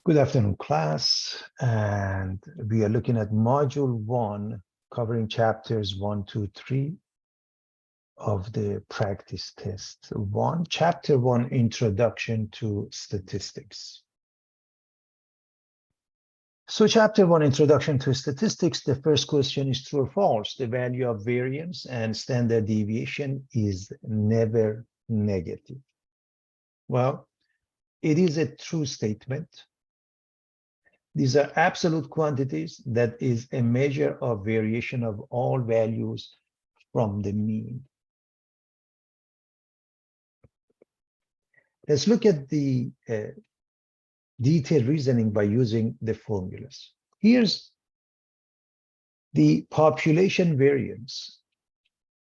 Good afternoon, class. And we are looking at Module 1, covering chapters 1, 2, 3 of the practice test. Chapter 1, Introduction to Statistics. So Chapter 1, Introduction to Statistics, the first question is true or false. The value of variance and standard deviation is never negative. Well, it is a true statement. These are absolute quantities that is a measure of variation of all values from the mean. Let's look at the detailed reasoning by using the formulas. Here's the population variance.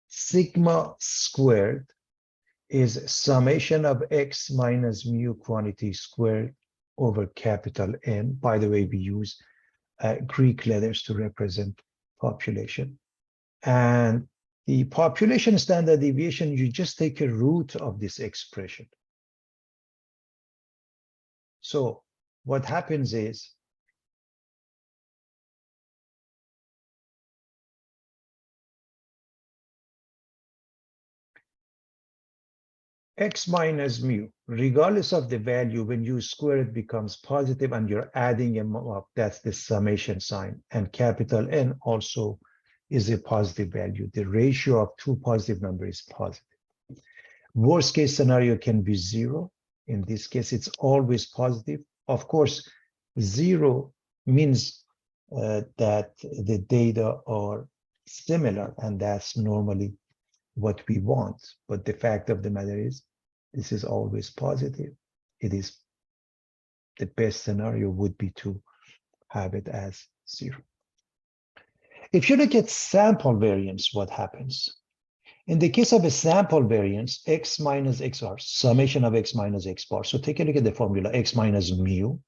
Sigma squared is summation of x minus mu quantity squared over capital N. By the way, we use Greek letters to represent population. And the population standard deviation, you just take a root of this expression. So what happens is x minus mu, regardless of the value, when you square it becomes positive and you're adding them up, that's the summation sign. And capital N also is a positive value. The ratio of two positive numbers is positive. Worst case scenario can be 0. In this case, it's always positive. Of course, 0 means that the data are similar, and that's normally what we want. But the fact of the matter is, this is always positive. It is the best scenario would be to have it as 0. If you look at sample variance, what happens? In the case of a sample variance, x minus x bar, summation of x minus x bar. So take a look at the formula, x minus mu.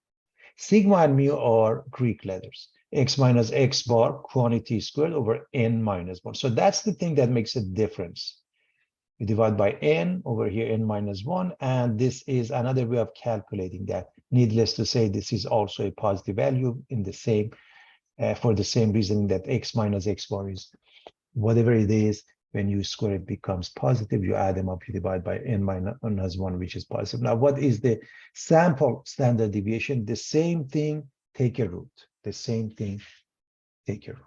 Sigma and mu are Greek letters. X minus x bar, quantity squared over n minus 1. So that's the thing that makes a difference. You divide by n, over here n minus 1, and this is another way of calculating that. Needless to say, this is also a positive value in the same, for the same reasoning that x minus x bar is whatever it is. When you square it becomes positive, you add them up, you divide by n minus 1, which is positive. Now, what is the sample standard deviation? The same thing, take a root. The same thing, take a root.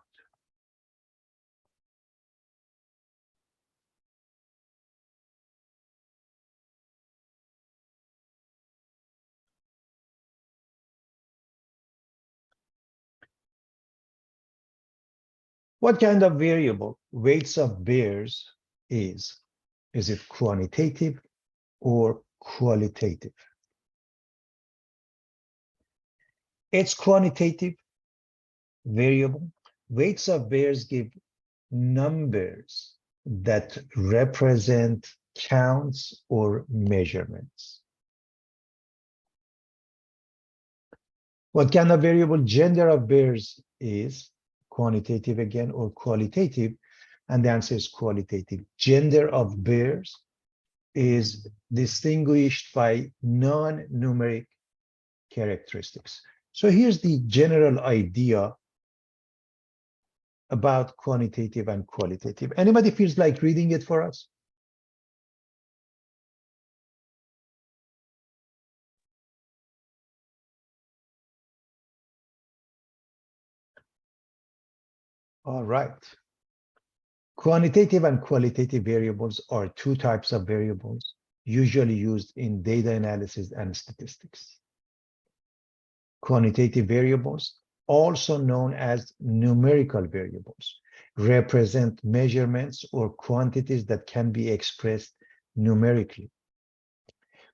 What kind of variable weights of bears is? Is it quantitative or qualitative? It's quantitative variable. Weights of bears give numbers that represent counts or measurements. What kind of variable gender of bears is? Quantitative again or qualitative? And the answer is qualitative. Gender of bears is distinguished by non-numeric characteristics. So here's the general idea about quantitative and qualitative. Anybody feels like reading it for us? All right. Quantitative and qualitative variables are two types of variables usually used in data analysis and statistics. Quantitative variables, also known as numerical variables, represent measurements or quantities that can be expressed numerically.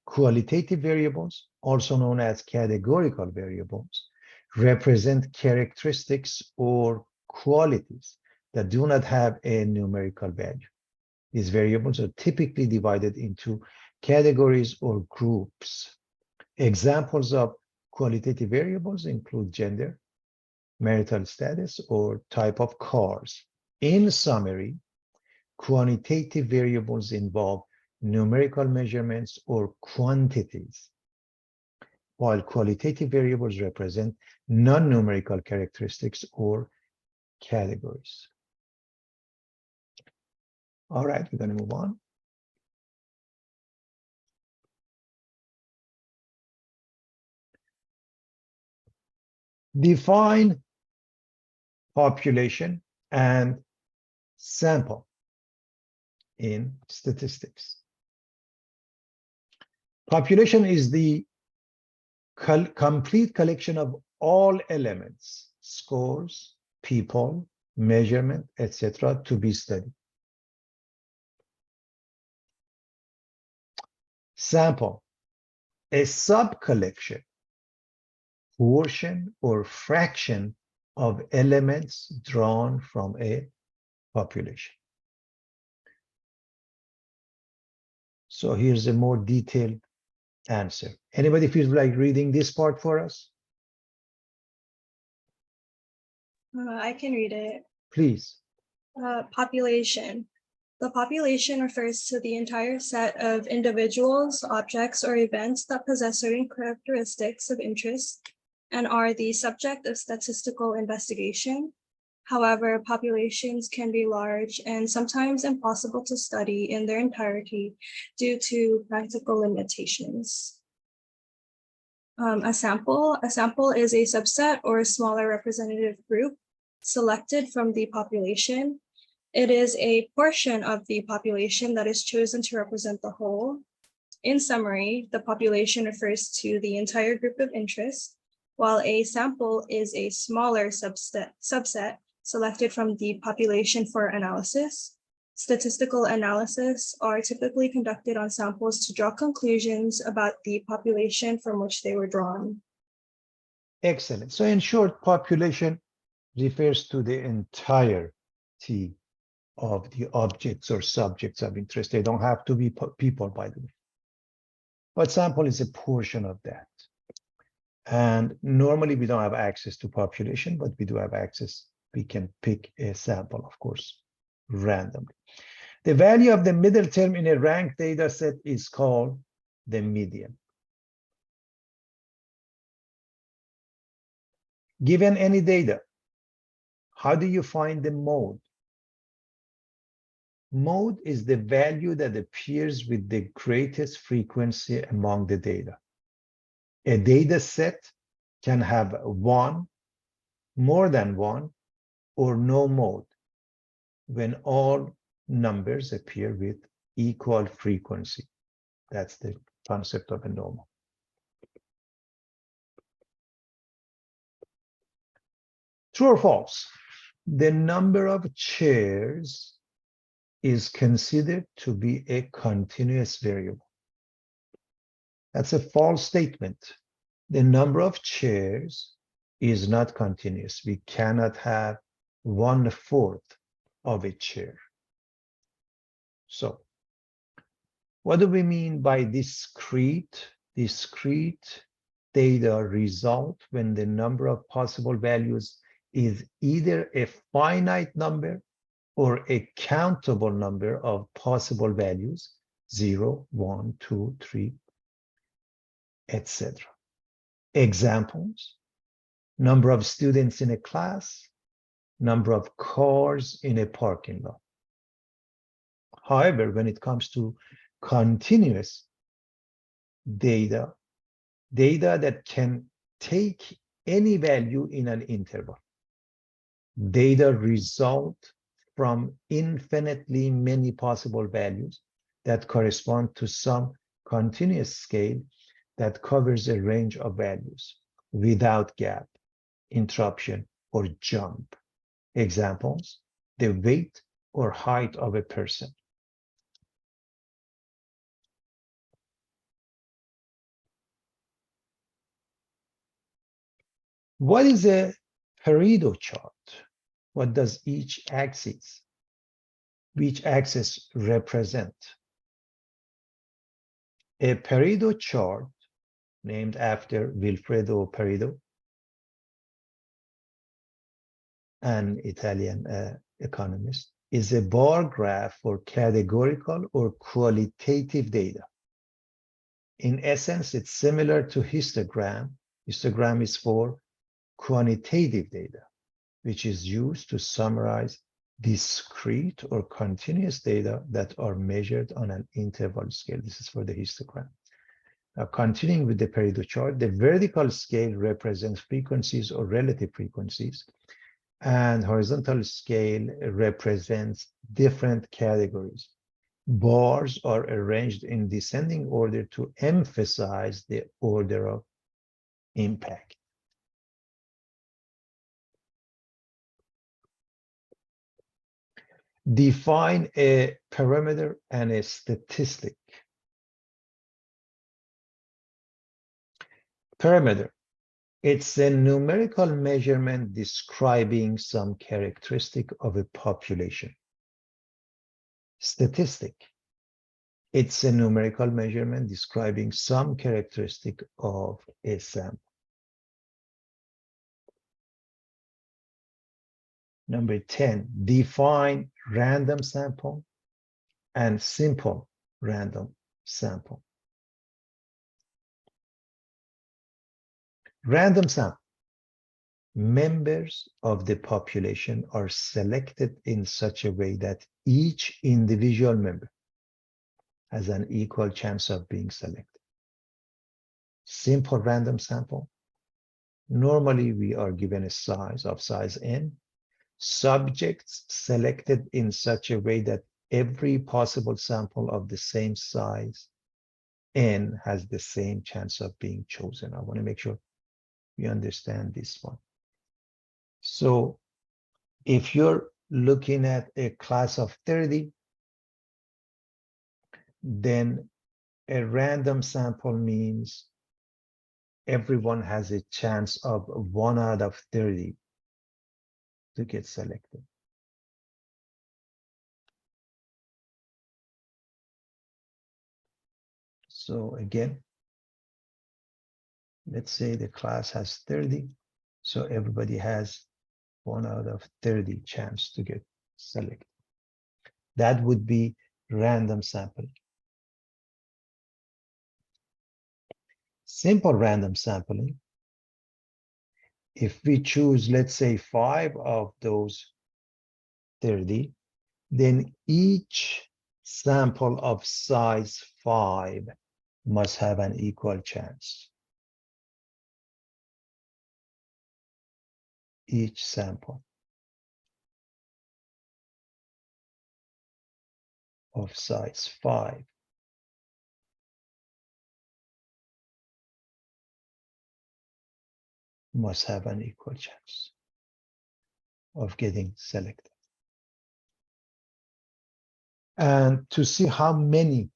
Qualitative variables, also known as categorical variables, represent characteristics or qualities that do not have a numerical value. These variables are typically divided into categories or groups. Examples of qualitative variables include gender, marital status, or type of cars. In summary, quantitative variables involve numerical measurements or quantities while qualitative variables represent non-numerical characteristics or categories. All right, we're going to move on. Define population and sample in statistics. Population is the complete collection of all elements, scores, people, measurement, etc., to be studied. Sample, a sub-collection, portion or fraction of elements drawn from a population. So here's a more detailed answer. Anybody feels like reading this part for us? I can read it. Please. Population. The population refers to the entire set of individuals, objects, or events that possess certain characteristics of interest and are the subject of statistical investigation. However, populations can be large and sometimes impossible to study in their entirety due to practical limitations. A sample is a subset or a smaller representative group selected from the population. It is a portion of the population that is chosen to represent the whole. In summary, the population refers to the entire group of interest, while a sample is a smaller subset selected from the population for analysis. Statistical analysis are typically conducted on samples to draw conclusions about the population from which they were drawn. Excellent. So in short, population refers to the entirety of the objects or subjects of interest. They don't have to be people, by the way. But sample is a portion of that. And normally we don't have access to population, but we do have access. We can pick a sample, of course, randomly. The value of the middle term in a ranked data set is called the median. Given any data, how do you find the mode? Mode is the value that appears with the greatest frequency among the data. A data set can have one, more than one, or no mode when all numbers appear with equal frequency. That's the concept of a normal. True or false? The number of chairs is considered to be a continuous variable. That's a false statement. The number of chairs is not continuous. We cannot have 1/4 of a chair. So what do we mean by discrete? Discrete data result when the number of possible values is either a finite number or a countable number of possible values, 0, 1, 2, 3, etc. Examples: number of students in a class, number of cars in a parking lot. However, when it comes to continuous data, data that can take any value in an interval, data result from infinitely many possible values that correspond to some continuous scale that covers a range of values without gap, interruption, or jump. Examples: the weight or height of a person. What is a Pareto chart? What does each axis represent? A Pareto chart, named after Vilfredo Pareto, an Italian economist, is a bar graph for categorical or qualitative data. In essence, it's similar to histogram. Histogram is for quantitative data, which is used to summarize discrete or continuous data that are measured on an interval scale. This is for the histogram. Now, continuing with the Pareto chart, the vertical scale represents frequencies or relative frequencies, and horizontal scale represents different categories. Bars are arranged in descending order to emphasize the order of impact. Define a parameter and a statistic. Parameter. It's a numerical measurement describing some characteristic of a population. Statistic. It's a numerical measurement describing some characteristic of a sample. Number 10, define random sample and simple random sample. Random sample. Members of the population are selected in such a way that each individual member has an equal chance of being selected. Simple random sample. Normally, we are given a size of size n. Subjects selected in such a way that every possible sample of the same size n has the same chance of being chosen. I want to make sure we understand this one. So if you're looking at a class of 30, then a random sample means everyone has a chance of 1 out of 30 to get selected. So again, let's say the class has 30, so everybody has 1 out of 30 chance to get selected. That would be random sampling. Simple random sampling, if we choose, let's say, 5 of those 30, then each sample of size 5 must have an equal chance. Each sample of size 5 must have an equal chance of getting selected. And to see how many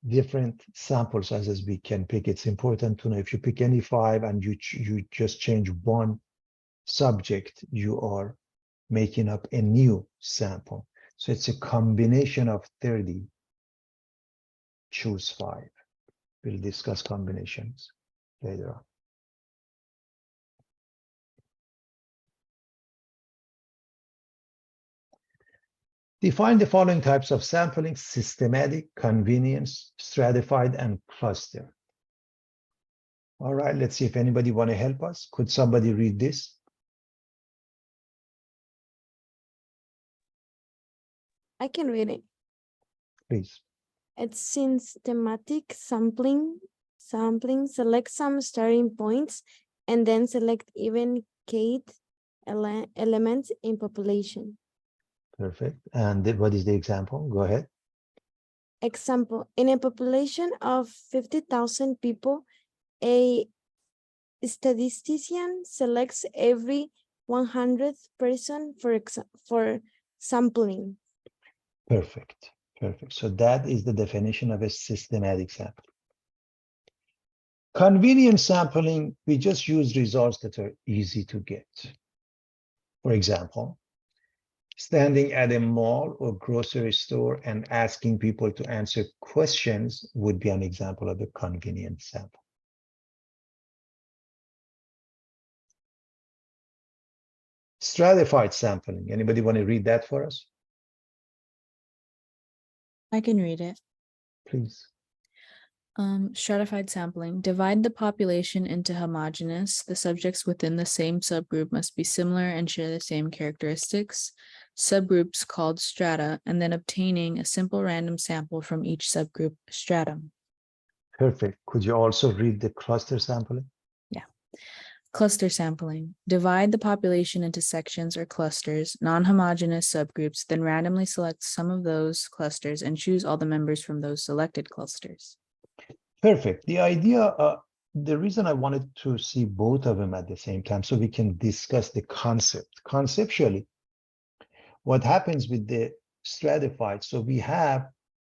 different sample sizes we can pick, it's important to know if you pick any 5 and you just change one subject, you are making up a new sample. So it's a combination of 30. Choose 5. We'll discuss combinations later on. Define the following types of sampling: systematic, convenience, stratified, and cluster. All right, let's see if anybody want to help us. Could somebody read this? I can read it. Please. It's systematic sampling. Select some starting points and then select even kth elements in population. Perfect. And what is the example? Go ahead. Example, in a population of 50,000 people, a statistician selects every 100th person for sampling. Perfect. Perfect. So that is the definition of a systematic sampling. Convenient sampling, we just use results that are easy to get. For example, standing at a mall or grocery store and asking people to answer questions would be an example of a convenient sample. Stratified sampling. Anybody want to read that for us? I can read it. Please. Stratified sampling. Divide the population into homogeneous. The subjects within the same subgroup must be similar and share the same characteristics. Subgroups called strata, and then obtaining a simple random sample from each subgroup stratum. Perfect. Could you also read the cluster sampling? Cluster sampling. Divide the population into sections or clusters, non-homogeneous subgroups, then randomly select some of those clusters and choose all the members from those selected clusters. Perfect. The idea, the reason I wanted to see both of them at the same time so we can discuss the concept. Conceptually, what happens with the stratified, so we have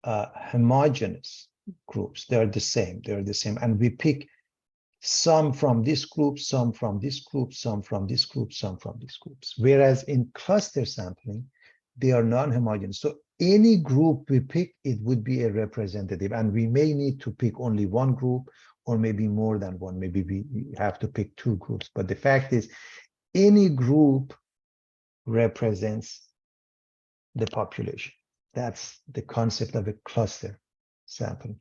homogeneous groups. They're the same, and we pick some from this group, some from this group, some from this group, some from these groups. Whereas in cluster sampling, they are non-homogeneous. So any group we pick, it would be a representative, and we may need to pick only one group or maybe more than one. Maybe we have to pick two groups. But the fact is, any group represents the population. That's the concept of a cluster sampling.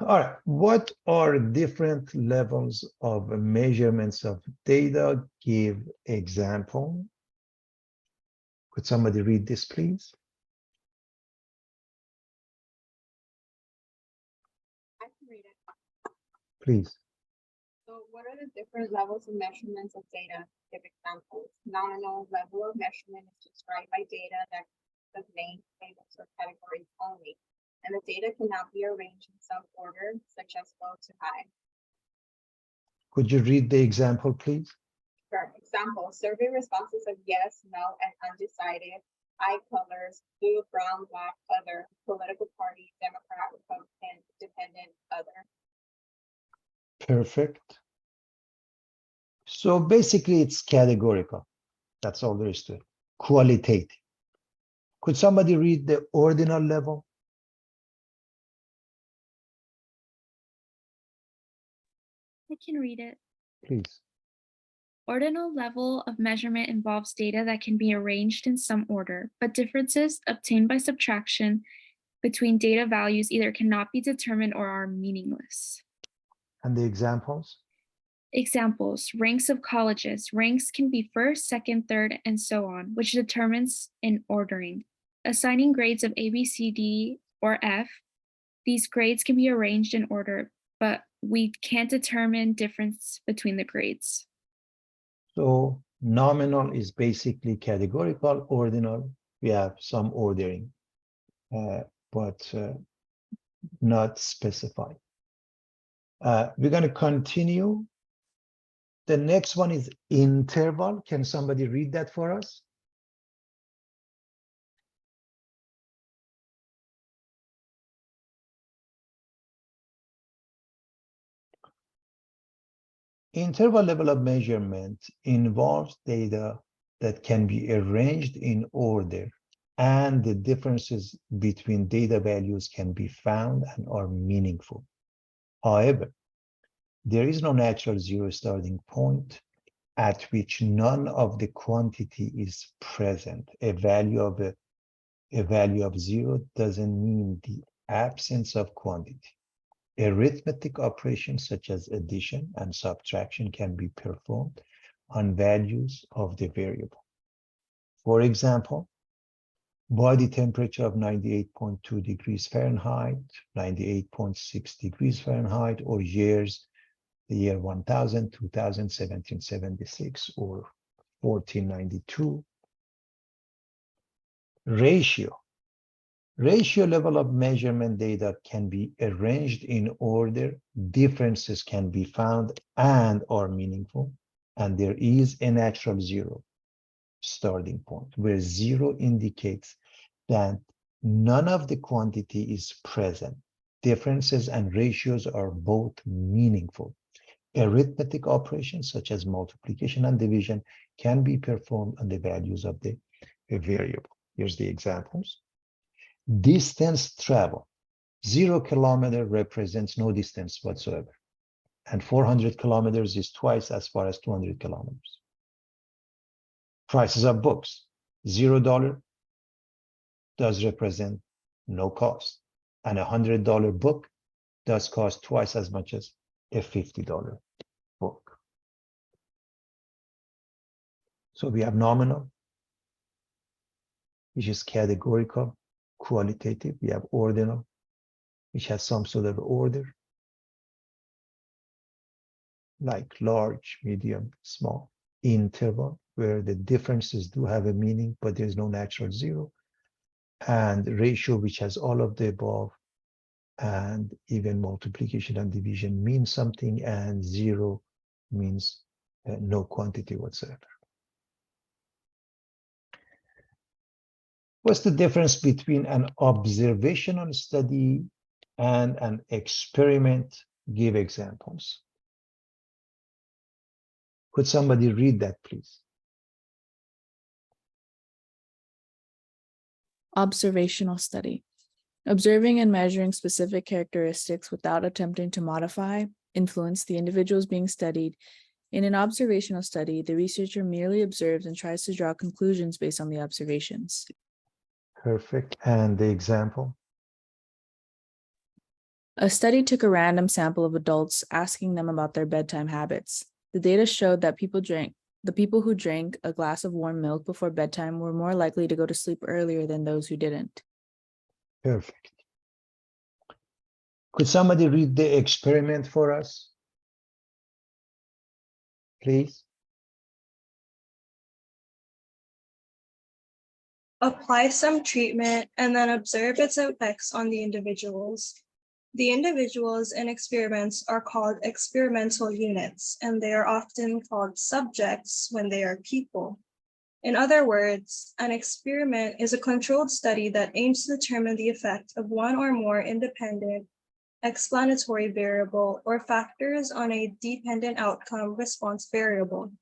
All right, what are different levels of measurements of data? Give example. Could somebody read this, please? I can read it. Please. So what are the different levels of measurements of data? Give examples. Nominal level of measurement is described by data that of names, tables, or categories only, and the data cannot be arranged in some order, such as low to high. Could you read the example, please? For example, survey responses of yes, no, and undecided, eye colors, blue, brown, black, other, political party, Democrat, Republican, dependent, other. Perfect. So basically, it's categorical. That's all there is to it. Qualitative. Could somebody read the ordinal level? I can read it. Please. Ordinal level of measurement involves data that can be arranged in some order, but differences obtained by subtraction between data values either cannot be determined or are meaningless. And the examples? Examples, ranks of colleges. Ranks can be first, second, third, and so on, which determines in ordering. Assigning grades of A, B, C, D, or F. These grades can be arranged in order, but we can't determine difference between the grades. So nominal is basically categorical. Ordinal, we have some ordering, but not specified. We're going to continue. The next one is interval. Can somebody read that for us? Interval level of measurement involves data that can be arranged in order, and the differences between data values can be found and are meaningful. However, there is no natural zero starting point at which none of the quantity is present. A value of zero doesn't mean the absence of quantity. Arithmetic operations such as addition and subtraction can be performed on values of the variable. For example, body temperature of 98.2 degrees Fahrenheit, 98.6 degrees Fahrenheit, or years, the year 1000, 2000, 1776, or 1492. Ratio level of measurement data can be arranged in order, differences can be found and are meaningful, and there is a natural zero starting point, where zero indicates that none of the quantity is present. Differences and ratios are both meaningful. Arithmetic operations such as multiplication and division can be performed on the values of the variable. Here's the examples. Distance travel. 0 kilometer represents no distance whatsoever. And 400 kilometers is twice as far as 200 kilometers. Prices of books. $0 does represent no cost, and $100 book does cost twice as much as a $50 book. So we have nominal, which is categorical, qualitative. We have ordinal, which has some sort of order, like large, medium, small. Interval, where the differences do have a meaning, but there's no natural zero. And ratio, which has all of the above, and even multiplication and division means something, and zero means no quantity whatsoever. What's the difference between an observational study and an experiment? Give examples. Could somebody read that, please? Observational study. Observing and measuring specific characteristics without attempting to modify, influence the individuals being studied. In an observational study, the researcher merely observes and tries to draw conclusions based on the observations. Perfect. And the example? A study took a random sample of adults, asking them about their bedtime habits. The data showed that the people who drank a glass of warm milk before bedtime were more likely to go to sleep earlier than those who didn't. Perfect. Could somebody read the experiment for us, please? Apply some treatment and then observe its effects on the individuals. The individuals in experiments are called experimental units, and they are often called subjects when they are people. In other words, an experiment is a controlled study that aims to determine the effect of one or more independent explanatory variable or factors on a dependent outcome response variable.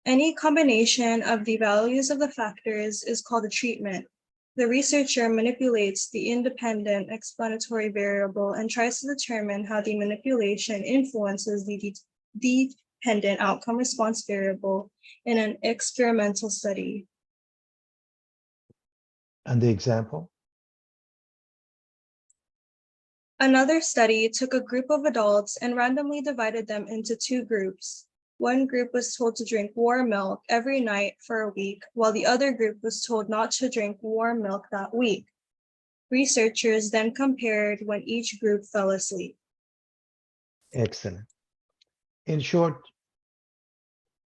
Any combination of the values of the factors is called a treatment. The researcher manipulates the independent explanatory variable and tries to determine how the manipulation influences the dependent outcome response variable in an experimental study. And the example? Another study took a group of adults and randomly divided them into two groups. One group was told to drink warm milk every night for a week, while the other group was told not to drink warm milk that week. Researchers then compared when each group fell asleep. Excellent. In short,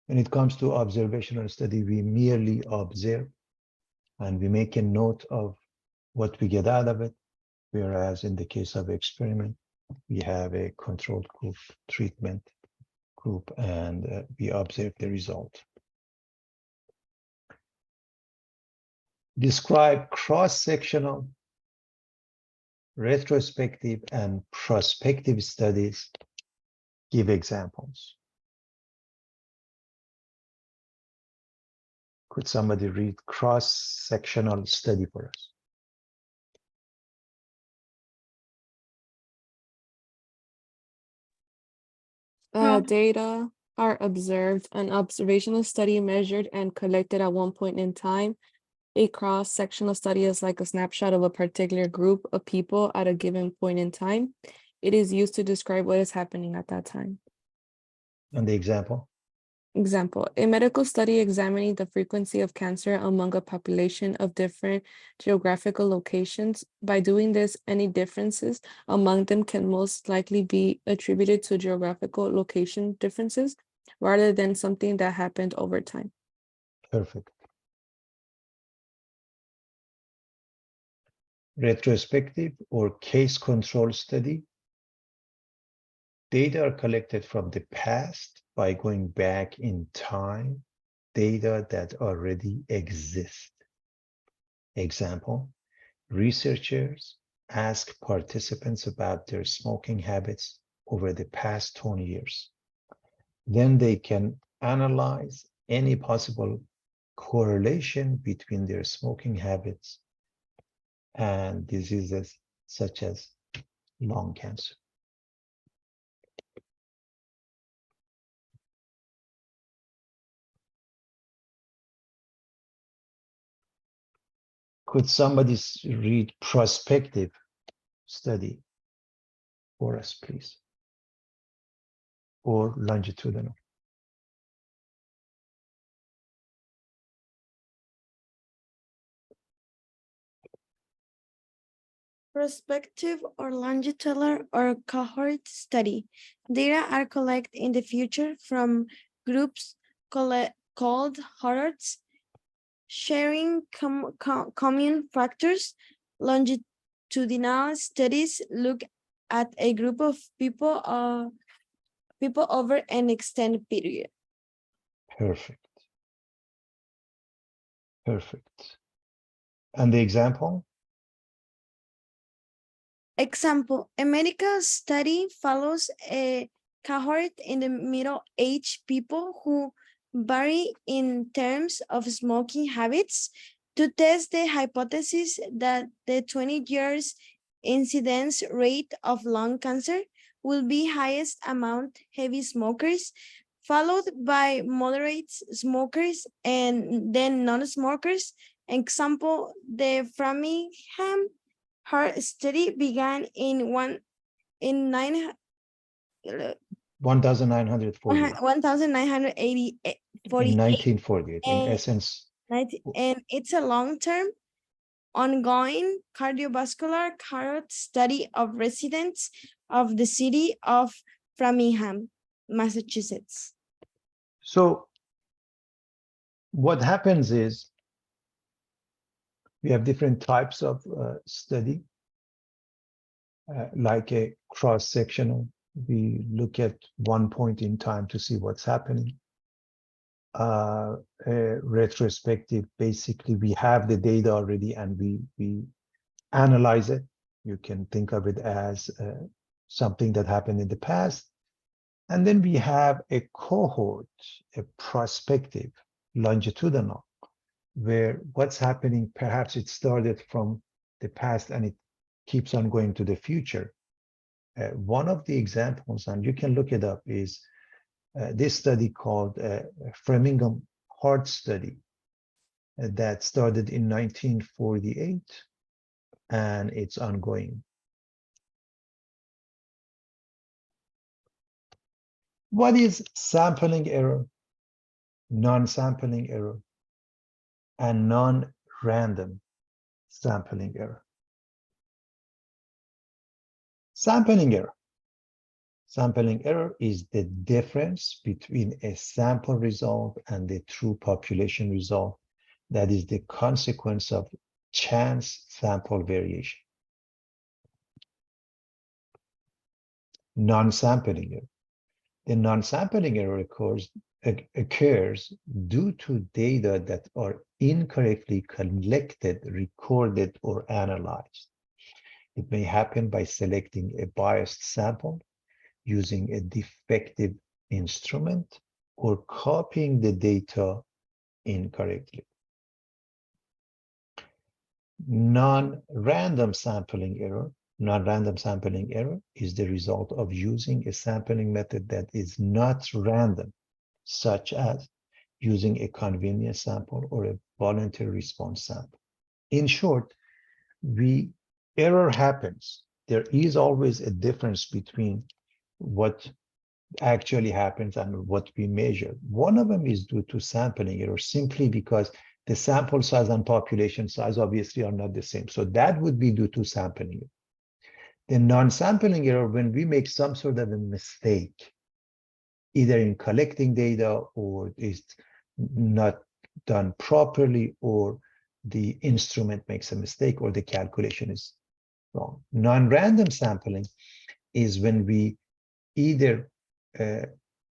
when it comes to observational study, we merely observe and we make a note of what we get out of it. Whereas in the case of experiment, we have a controlled group, treatment group, and we observe the result. Describe cross-sectional, retrospective, and prospective studies. Give examples. Could somebody read cross-sectional study for us? No. Data are observed, an observational study measured and collected at one point in time. A cross-sectional study is like a snapshot of a particular group of people at a given point in time. It is used to describe what is happening at that time. And the example? Example, a medical study examining the frequency of cancer among a population of different geographical locations. By doing this, any differences among them can most likely be attributed to geographical location differences rather than something that happened over time. Perfect. Retrospective or case control study. Data are collected from the past by going back in time, data that already exist. Example, researchers ask participants about their smoking habits over the past 20 years. Then they can analyze any possible correlation between their smoking habits and diseases such as lung cancer. Could somebody read prospective study for us, please? Or longitudinal? Prospective or longitudinal or cohort study. Data are collected in the future from groups called cohorts, sharing common factors. Longitudinal studies look at a group of people over an extended period. Perfect. Perfect. And the example? Example, a medical study follows a cohort in the middle-aged people who vary in terms of smoking habits to test the hypothesis that the 20 years incidence rate of lung cancer will be highest among heavy smokers, followed by moderate smokers and then non-smokers. Example, the Framingham Heart study began in 1948. 1948. In 1948, in and, essence. and it's a long-term ongoing cardiovascular cohort study of residents of the city of Framingham, Massachusetts. So what happens is we have different types of study, like a cross-sectional. We look at one point in time to see what's happening. A retrospective, basically, we have the data already and we analyze it. You can think of it as something that happened in the past. And then we have a cohort, a prospective, longitudinal, where what's happening, perhaps it started from the past and it keeps on going to the future. One of the examples, and you can look it up, is this study called Framingham Heart Study that started in 1948 and it's ongoing. What is sampling error, non-sampling error, and non-random sampling error? Sampling error. Sampling error is the difference between a sample result and the true population result. That is the consequence of chance sample variation. Non-sampling error. The non-sampling error occurs due to data that are incorrectly collected, recorded, or analyzed. It may happen by selecting a biased sample, using a defective instrument, or copying the data incorrectly. Non-random sampling error. Non-random sampling error is the result of using a sampling method that is not random, such as using a convenience sample or a voluntary response sample. In short, error happens. There is always a difference between what actually happens and what we measure. One of them is due to sampling error, simply because the sample size and population size obviously are not the same. So that would be due to sampling error. The non-sampling error, when we make some sort of a mistake, either in collecting data or is not done properly, or the instrument makes a mistake, or the calculation is wrong. Non-random sampling is when we either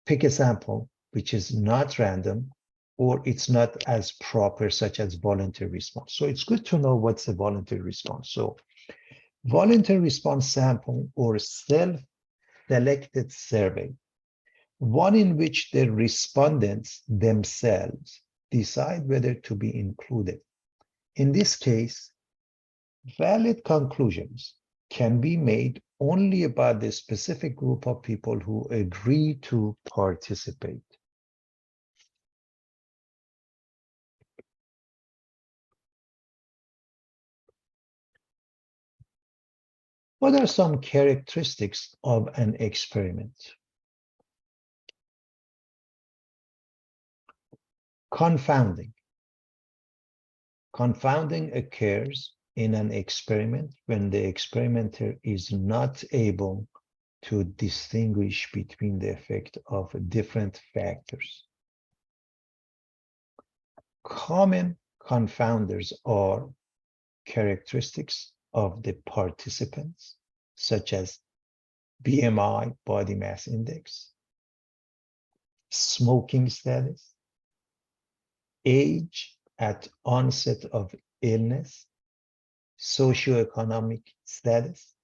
pick a sample which is not random, or it's not as proper, such as voluntary response. So it's good to know what's a voluntary response. So voluntary response sample or self-selected survey, one in which the respondents themselves decide whether to be included. In this case, valid conclusions can be made only about the specific group of people who agree to participate. What are some characteristics of an experiment? Confounding. Confounding occurs in an experiment when the experimenter is not able to distinguish between the effect of different factors. Common confounders are characteristics of the participants, such as BMI, body mass index, smoking status, age at onset of illness, socioeconomic status,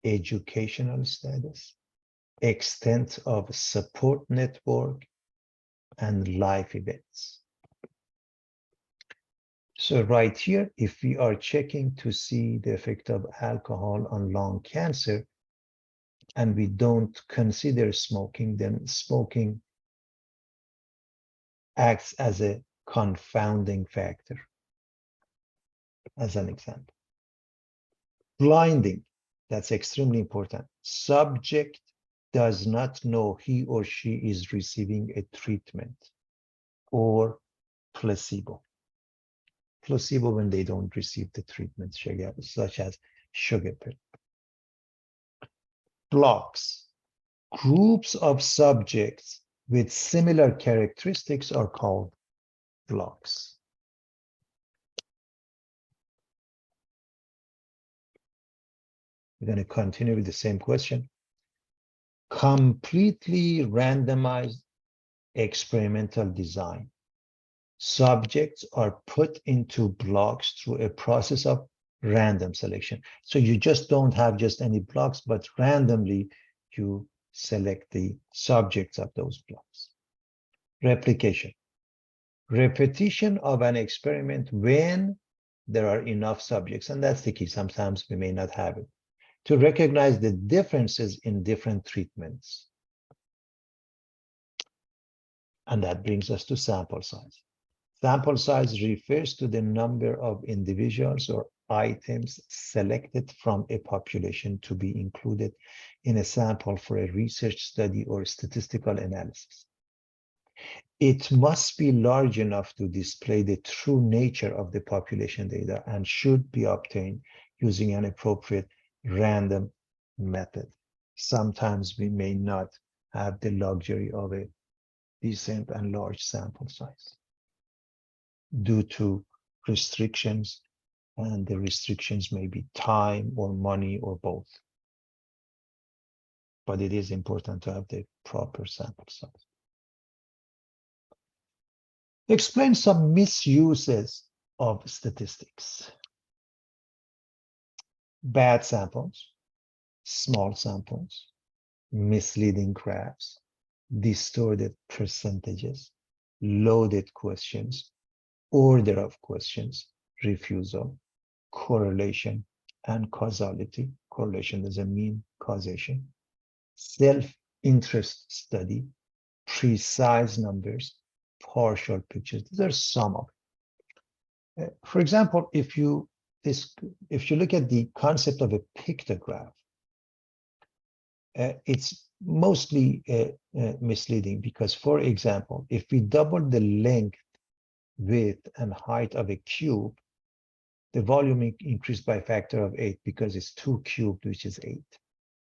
educational status, extent of support network, and life events. So right here, if we are checking to see the effect of alcohol on lung cancer, and we don't consider smoking, then smoking acts as a confounding factor, as an example. Blinding, that's extremely important. Subject does not know he or she is receiving a treatment or placebo. Placebo when they don't receive the treatment, such as sugar pill. Blocks. Groups of subjects with similar characteristics are called blocks. We're going to continue with the same question. Completely randomized experimental design. Subjects are put into blocks through a process of random selection. So you just don't have just any blocks, but randomly you select the subjects of those blocks. Replication. Repetition of an experiment when there are enough subjects, and that's the key. Sometimes we may not have it. To recognize the differences in different treatments. And that brings us to sample size. Sample size refers to the number of individuals or items selected from a population to be included in a sample for a research study or statistical analysis. It must be large enough to display the true nature of the population data and should be obtained using an appropriate random method. Sometimes we may not have the luxury of a decent and large sample size due to restrictions, and the restrictions may be time or money or both. But it is important to have the proper sample size. Explain some misuses of statistics. Bad samples, small samples, misleading graphs, distorted percentages, loaded questions, order of questions, refusal, correlation, and causality. Correlation doesn't mean causation. Self-interest study, precise numbers, partial pictures. These are some of it. For example, if you look at the concept of a pictograph, it's mostly misleading because, for example, if we double the length, width, and height of a cube, the volume increased by a factor of 8 because it's 2 cubed, which is 8.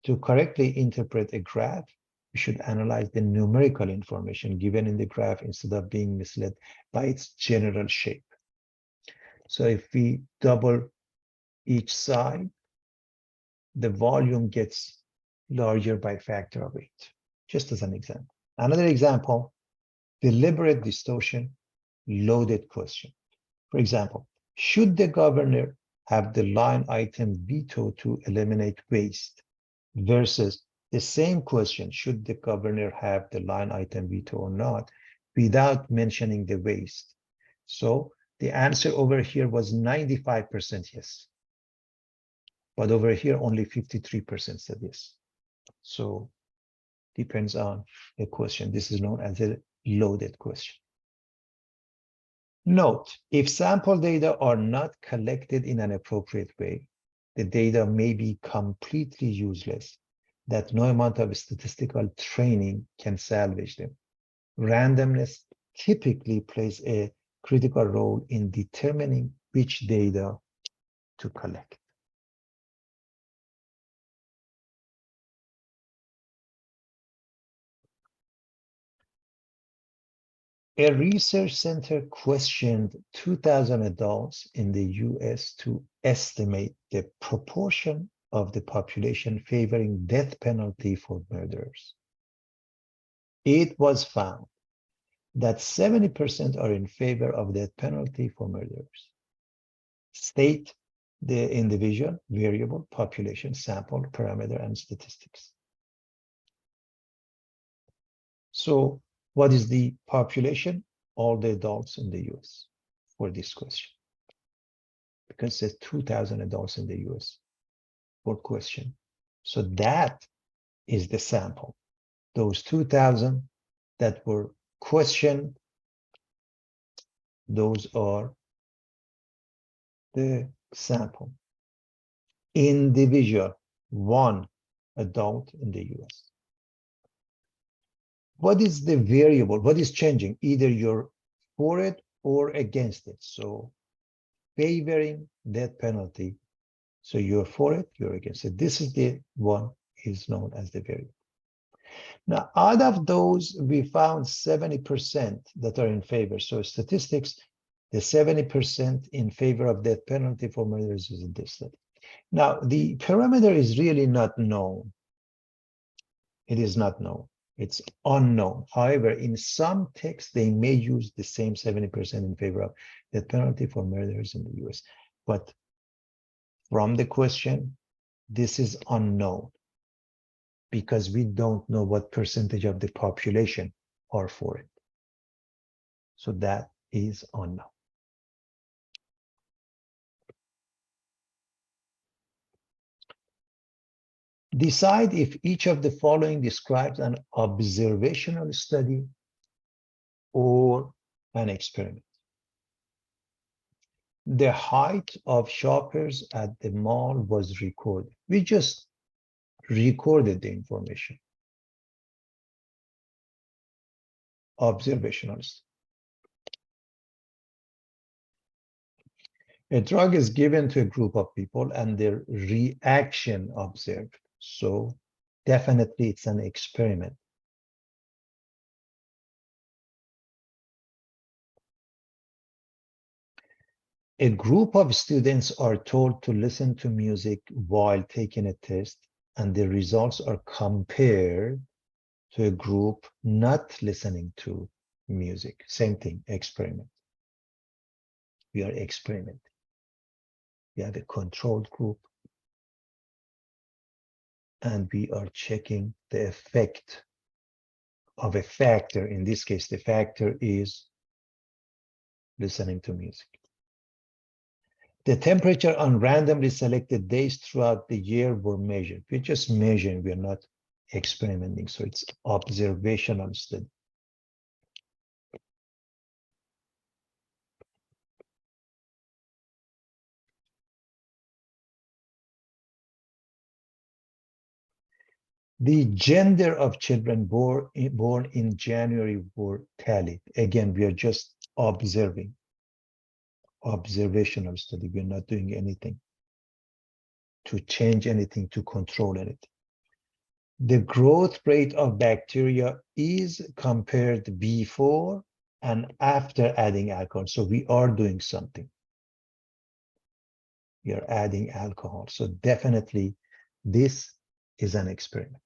To correctly interpret a graph, we should analyze the numerical information given in the graph instead of being misled by its general shape. So if we double each side, the volume gets larger by a factor of 8, just as an example. Another example, deliberate distortion, loaded question. For example, should the governor have the line item veto to eliminate waste versus the same question, should the governor have the line item veto or not, without mentioning the waste? So the answer over here was 95% yes. But over here, only 53% said yes. So depends on the question. This is known as a loaded question. Note, if sample data are not collected in an appropriate way, the data may be completely useless, that no amount of statistical training can salvage them. Randomness typically plays a critical role in determining which data to collect. A research center questioned 2,000 adults in the US to estimate the proportion of the population favoring death penalty for murderers. It was found that 70% are in favor of death penalty for murderers. State the individual, variable, population, sample, parameter, and statistics. So what is the population? All the adults in the US for this question. Because there's 2,000 adults in the US for question. So that is the sample. Those 2,000 that were questioned, those are the sample. Individual, one adult in the US. What is the variable? What is changing? Either you're for it or against it. So favoring death penalty. So you're for it, you're against it. This is the one is known as the variable. Now, out of those, we found 70% that are in favor. So statistics, the 70% in favor of death penalty for murderers is in this study. Now, the parameter is really not known. It is not known. It's unknown. However, in some texts, they may use the same 70% in favor of death penalty for murderers in the US. But from the question, this is unknown because we don't know what percentage of the population are for it. So that is unknown. Decide if each of the following describes an observational study or an experiment. The height of shoppers at the mall was recorded. We just recorded the information. Observational study. A drug is given to a group of people and their reaction observed. So definitely it's an experiment. A group of students are told to listen to music while taking a test, and the results are compared to a group not listening to music. Same thing, experiment. We are experimenting. We have a controlled group, and we are checking the effect of a factor. In this case, the factor is listening to music. The temperature on randomly selected days throughout the year were measured. We're just measuring, we're not experimenting. So it's observational study. The gender of children born in January were tallied. Again, we are just observing. Observational study. We're not doing anything to change anything, to control anything. The growth rate of bacteria is compared before and after adding alcohol. So we are doing something. We are adding alcohol. So definitely this is an experiment.